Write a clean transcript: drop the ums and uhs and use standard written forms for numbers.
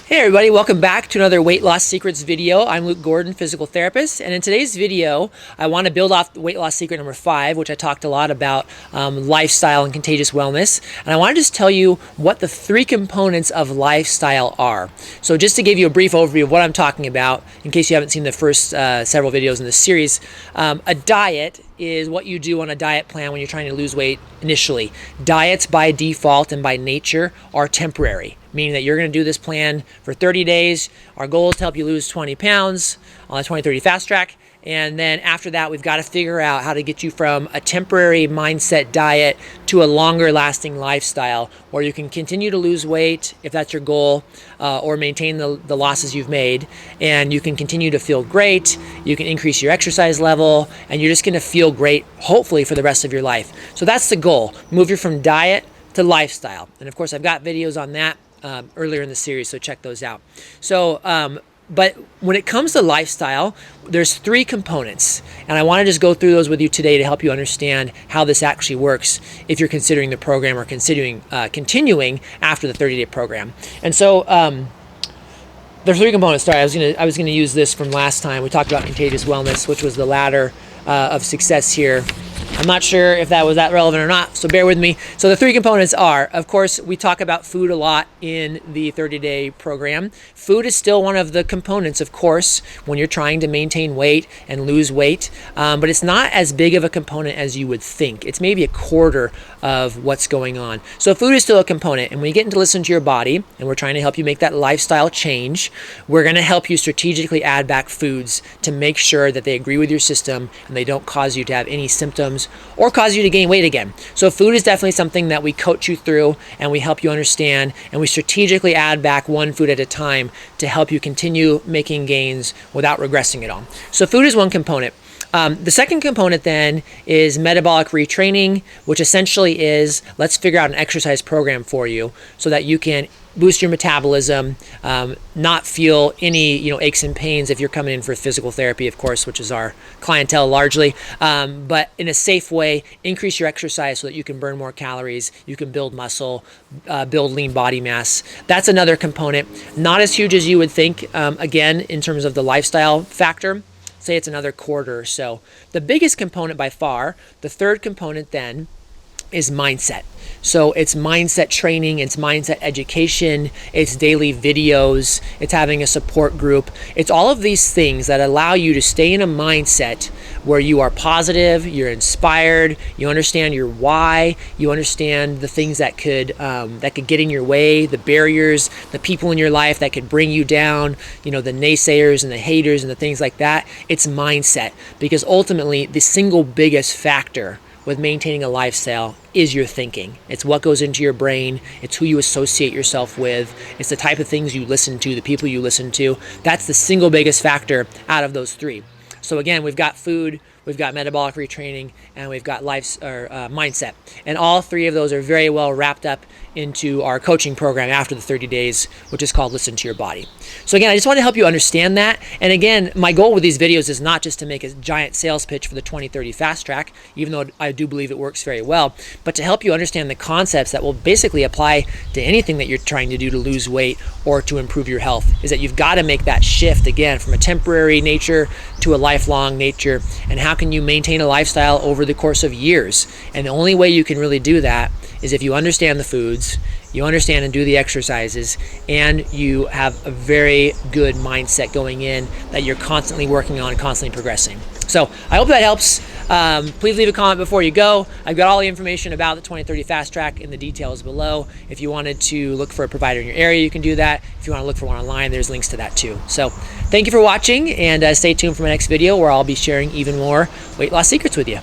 Hey everybody, welcome back to another Weight Loss Secrets video. I'm Luke Gordon, physical therapist, and in today's video, I want to build off weight loss secret number 5, which I talked a lot about lifestyle and contagious wellness. And I want to just tell you what the 3 components of lifestyle are. So just to give you a brief overview of what I'm talking about, in case you haven't seen the first several videos in this series, a diet is what you do on a diet plan when you're trying to lose weight initially. Diets by default and by nature are temporary, meaning that you're going to do this plan for 30 days. Our goal is to help you lose 20 pounds on the 2030 Fast Track. And then after that, we've got to figure out how to get you from a temporary mindset diet to a longer lasting lifestyle where you can continue to lose weight if that's your goal, or maintain the losses you've made. And you can continue to feel great. You can increase your exercise level and you're just going to feel great, hopefully, for the rest of your life. So that's the goal. Move you from diet to lifestyle. And of course, I've got videos on that earlier in the series, so check those out. So, but when it comes to lifestyle, there's 3 components, and I want to just go through those with you today to help you understand how this actually works if you're considering the program or considering continuing after the 30-day program. And so there's 3 components. Sorry, I was gonna use this from last time. We talked about contagious wellness, which was the ladder of success here. I'm not sure if that was that relevant or not, so bear with me. So the 3 components are, of course, we talk about food a lot in the 30-day program. Food is still one of the components, of course, when you're trying to maintain weight and lose weight, but it's not as big of a component as you would think. It's maybe a quarter of what's going on. So food is still a component, and when you get into listen to your body, and we're trying to help you make that lifestyle change, we're going to help you strategically add back foods to make sure that they agree with your system and they don't cause you to have any symptoms or cause you to gain weight again. So food is definitely something that we coach you through and we help you understand, and we strategically add back one food at a time to help you continue making gains without regressing at all. So food is one component. The second component then is metabolic retraining, which essentially is, let's figure out an exercise program for you so that you can boost your metabolism, not feel any aches and pains if you're coming in for physical therapy, of course, which is our clientele largely, but in a safe way, increase your exercise so that you can burn more calories, you can build muscle, build lean body mass. That's another component, not as huge as you would think, again, in terms of the lifestyle factor. Say it's another quarter or so. The biggest component by far, the third component then, is mindset. So it's mindset training, it's mindset education, it's daily videos, it's having a support group. It's all of these things that allow you to stay in a mindset where you are positive, you're inspired, you understand your why, you understand the things that could get in your way, the barriers, the people in your life that could bring you down, the naysayers and the haters and the things like that. It's mindset, because ultimately the single biggest factor with maintaining a lifestyle is your thinking. It's what goes into your brain. It's who you associate yourself with. It's the type of things you listen to, the people you listen to. That's the single biggest factor out of those 3. So again, we've got food, we've got metabolic retraining, and we've got mindset. And all 3 of those are very well wrapped up into our coaching program after the 30 days, which is called Listen to Your Body. So again, I just want to help you understand that. And again, my goal with these videos is not just to make a giant sales pitch for the 2030 Fast Track, even though I do believe it works very well, but to help you understand the concepts that will basically apply to anything that you're trying to do to lose weight or to improve your health, is that you've got to make that shift again from a temporary nature to a lifelong nature. And how can you maintain a lifestyle over the course of years? And the only way you can really do that is if you understand the foods, you understand and do the exercises, and you have a very good mindset going in that you're constantly working on and constantly progressing. So I hope that helps. Please leave a comment before you go. I've got all the information about the 2030 Fast Track in the details below. If you wanted to look for a provider in your area, you can do that. If you want to look for one online, there's links to that too. So thank you for watching, and stay tuned for my next video where I'll be sharing even more weight loss secrets with you.